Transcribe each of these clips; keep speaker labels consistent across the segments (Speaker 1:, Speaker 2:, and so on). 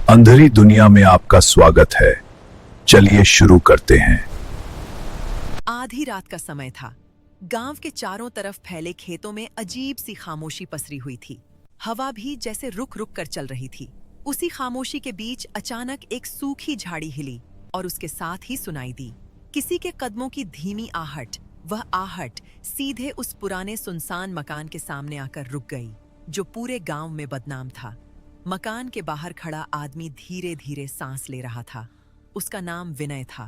Speaker 1: अंधेरी दुनिया में आपका स्वागत है। चलिए शुरू करते हैं।
Speaker 2: आधी रात का समय था। गांव के चारों तरफ फैले खेतों में अजीब सी खामोशी पसरी हुई थी। हवा भी जैसे रुक रुक कर चल रही थी। उसी खामोशी के बीच अचानक एक सूखी झाड़ी हिली और उसके साथ ही सुनाई दी किसी के कदमों की धीमी आहट। वह आहट सीधे उस पुराने सुनसान मकान के सामने आकर रुक गई, जो पूरे गांव में बदनाम था। मकान के बाहर खड़ा आदमी धीरे धीरे सांस ले रहा था। उसका नाम विनय था।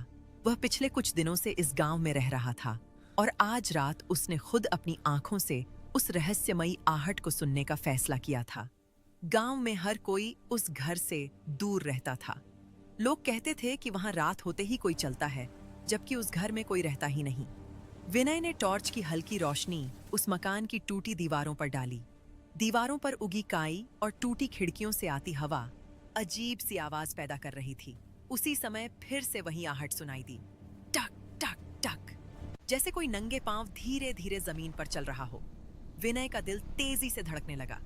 Speaker 2: वह पिछले कुछ दिनों से इस गांव में रह रहा था और आज रात उसने खुद अपनी आंखों से उस रहस्यमयी आहट को सुनने का फैसला किया था। गांव में हर कोई उस घर से दूर रहता था। लोग कहते थे कि वहां रात होते ही कोई चलता है, जबकि उस घर में कोई रहता ही नहीं। विनय ने टॉर्च की हल्की रोशनी उस मकान की टूटी दीवारों पर डाली। दीवारों पर उगी काई और टूटी खिड़कियों से आती हवा अजीब सी आवाज पैदा कर रही थी। उसी समय फिर से वही आहट सुनाई दी, टक टक टक, जैसे कोई नंगे पांव धीरे धीरे जमीन पर चल रहा हो। विनय का दिल तेजी से धड़कने लगा,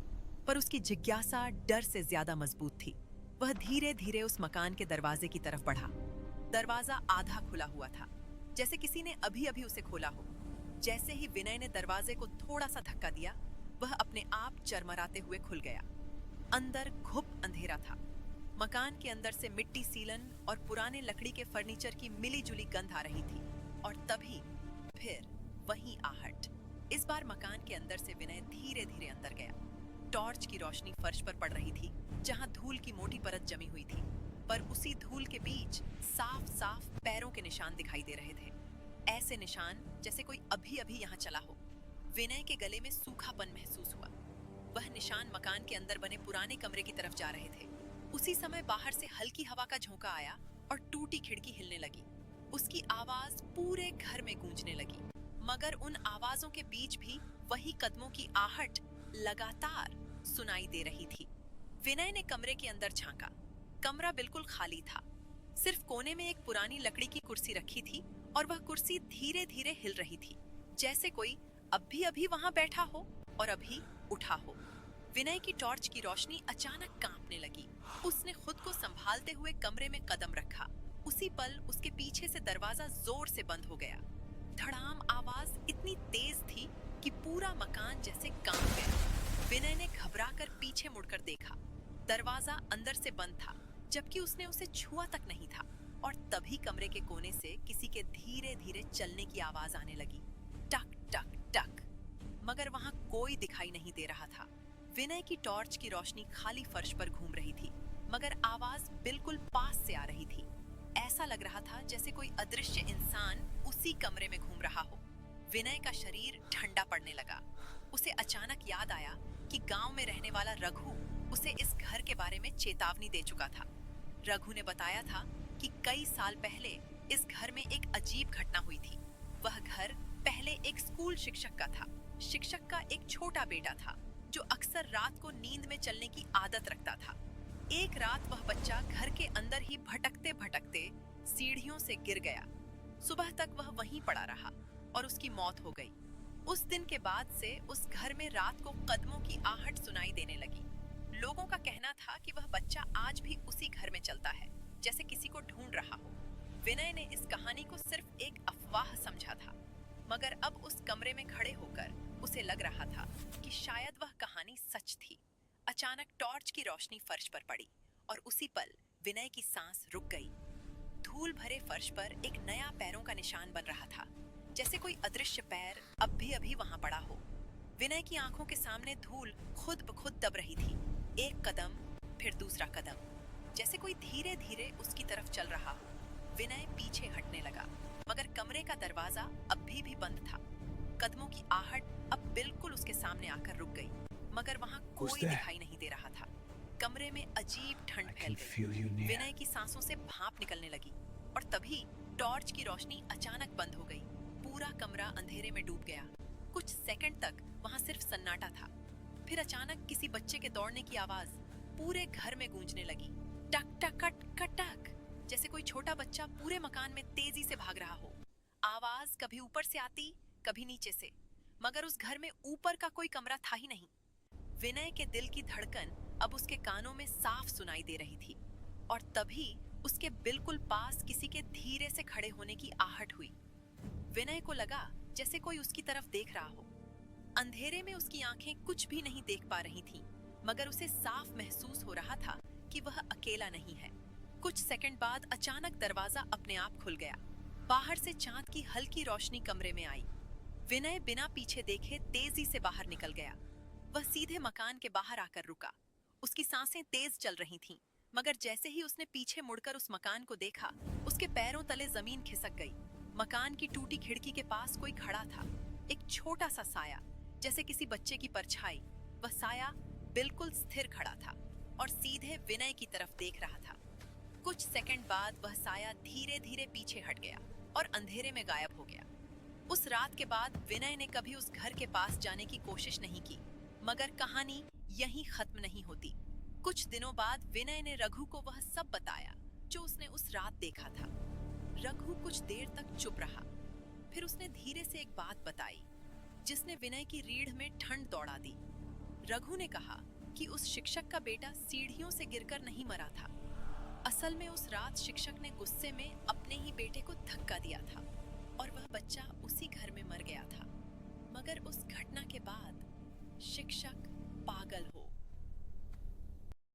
Speaker 2: पर उसकी जिज्ञासा डर से ज्यादा मजबूत थी। वह धीरे धीरे उस मकान के दरवाजे की तरफ बढ़ा। दरवाजा आधा खुला हुआ था, जैसे किसी ने अभी अभी उसे खोला हो। जैसे ही विनय ने दरवाजे को थोड़ा सा धक्का दिया, वह अपने आप चरमराते हुए खुल गया। अंदर घुप अंधेरा था। मकान के अंदर से मिट्टी सीलन और पुराने लकड़ी के फर्नीचर की मिली जुली गंध आ रही थी। और तभी फिर वही आहट। इस बार मकान के अंदर से विनय धीरे धीरे अंदर गया। टॉर्च की रोशनी फर्श पर पड़ रही थी, जहां धूल की मोटी परत जमी हुई थी, पर उसी धूल के बीच साफ साफ पैरों के निशान दिखाई दे रहे थे। ऐसे निशान जैसे कोई अभी अभी यहाँ चला हो। विनय के गले में सूखापन महसूस हुआ। वह निशान मकान के अंदर बने पुराने कमरे की तरफ जा रहे थे। उसी समय बाहर से हल्की हवा का झोंका आया और टूटी खिड़की हिलने लगी। उसकी आवाज पूरे घर में गूंजने लगी, मगर उन आवाजों के बीच भी वही कदमों की आहट लगातार सुनाई दे रही थी। विनय ने कमरे के अंदर झांका। कमरा बिल्कुल खाली था। सिर्फ कोने में एक पुरानी लकड़ी की कुर्सी रखी थी और वह कुर्सी धीरे धीरे हिल रही थी, जैसे कोई अभी अभी वहां बैठा हो और अभी उठा हो। विनय की टॉर्च की रोशनी अचानक कांपने लगी। उसने खुद को संभालते हुए कमरे में कदम रखा। उसी पल उसके पीछे से दरवाजा जोर से बंद हो गया। धड़ाम आवाज इतनी तेज थी कि पूरा मकान जैसे कांप गया। विनय ने घबराकर पीछे मुड़कर देखा। दरवाजा अंदर से बंद था, जबकि उसने उसे छुआ तक नहीं था। और तभी कमरे के कोने से किसी के धीरे धीरे चलने की आवाज आने लगी, टक टक टक, मगर वहां कोई दिखाई नहीं दे रहा था। विनय की टॉर्च की रोशनी खाली फर्श पर घूम रही थी, मगर आवाज बिल्कुल पास से आ रही थी। ऐसा लग रहा था जैसे कोई अदृश्य इंसान उसी कमरे में घूम रहा हो। विनय का शरीर ठंडा पड़ने लगा। उसे अचानक याद आया कि गांव में रहने वाला रघु उसे इस घर के बारे में चेतावनी दे चुका था। रघु ने बताया था कि कई साल पहले इस घर में एक अजीब घटना हुई थी। वह घर पहले एक स्कूल शिक्षक का था। शिक्षक का एक छोटा बेटा था, जो अक्सर रात को नींद में चलने की आदत रखता था। एक रात वह बच्चा घर के अंदर ही भटकते भटकते सीढ़ियों से गिर गया। सुबह तक वह वहीं पड़ा रहा और उसकी मौत हो गई। उस दिन के बाद से उस घर में रात को कदमों की आहट सुनाई देने लगी। लोगों का कहना था कि वह बच्चा आज भी उसी घर में चलता है, जैसे किसी को ढूंढ रहा हो। विनय ने इस कहानी को सिर्फ एक अफवाह समझा था, मगर अब उस कमरे में खड़े होकर उसे लग रहा था कि शायद वह कहानी सच थी। अचानक टॉर्च की रोशनी फर्श पर पड़ी और उसी पल विनय की सांस रुक गई। धूल भरे फर्श पर एक नया पैरों का निशान बन रहा था, जैसे कोई अदृश्य पैर अब भी अभी वहां पड़ा हो। विनय की आंखों के सामने धूल खुद ब खुद दब रही थी। एक कदम, फिर दूसरा कदम, जैसे कोई धीरे धीरे उसकी तरफ चल रहा हो। विनय पीछे हटने लगा, मगर कमरे का दरवाजा अब भी बंद था। कदमों की आहट अब बिल्कुल उसके सामने आकर रुक गई, मगर वहां कोई दिखाई नहीं दे रहा था। कमरे में अजीब ठंड फैल गई। विनय की सांसों से भाप निकलने लगी और तभी टॉर्च की रोशनी अचानक बंद हो गई। पूरा कमरा अंधेरे में डूब गया। कुछ सेकंड तक वहां सिर्फ सन्नाटा था। फिर अचानक किसी बच्चे के दौड़ने की आवाज पूरे घर में गूंजने लगी, टक टक कट कटक, जैसे कोई छोटा बच्चा पूरे मकान में तेजी से भाग रहा हो। आवाज कभी ऊपर से आती, कभी नीचे से, मगर उस घर में ऊपर का कोई कमरा था ही नहीं। विनय के दिल की धड़कन अब उसके कानों में साफ सुनाई दे रही थी। और तभी उसके बिल्कुल पास किसी के धीरे से खड़े होने की आहट हुई। विनय को लगा जैसे कोई उसकी तरफ देख रहा हो। अंधेरे में उसकी आंखें कुछ भी नहीं देख पा रही थीं, मगर उसे साफ महसूस हो रहा था कि वह अकेला नहीं है। कुछ सेकंड बाद अचानक दरवाजा अपने आप खुल गया। बाहर से चांद की हल्की रोशनी कमरे में आई। विनय बिना पीछे देखे तेजी से बाहर निकल गया। वह सीधे मकान के बाहर आकर रुका। उसकी सांसें तेज चल रही थीं, मगर जैसे ही उसने पीछे मुड़कर उस मकान को देखा, उसके पैरों तले जमीन खिसक गई। मकान की टूटी खिड़की के पास कोई खड़ा था, एक छोटा सा साया, जैसे किसी बच्चे की परछाई। वह साया बिल्कुल स्थिर खड़ा था और सीधे विनय की तरफ देख रहा था। कुछ सेकंड बाद वह साया धीरे धीरे पीछे हट गया और अंधेरे में गायब हो गया। उस रात के बाद विनय ने कभी उस घर के पास जाने की कोशिश नहीं की, मगर कहानी यहीं खत्म नहीं होती। कुछ दिनों बाद विनय ने रघु को वह सब बताया जो उसने उस रात देखा था। रघु कुछ देर तक चुप रहा, फिर उसने धीरे से एक बात बताई जिसने विनय की रीढ़ में ठंड दौड़ा दी। रघु ने कहा कि उस शिक्षक का बेटा सीढ़ियों से गिरकर नहीं मरा था। असल में उस रात शिक्षक ने गुस्से में अपने ही बेटे को धक्का दिया था और वह बच्चा उसी घर में मर गया था। मगर उस घटना के बाद शिक्षक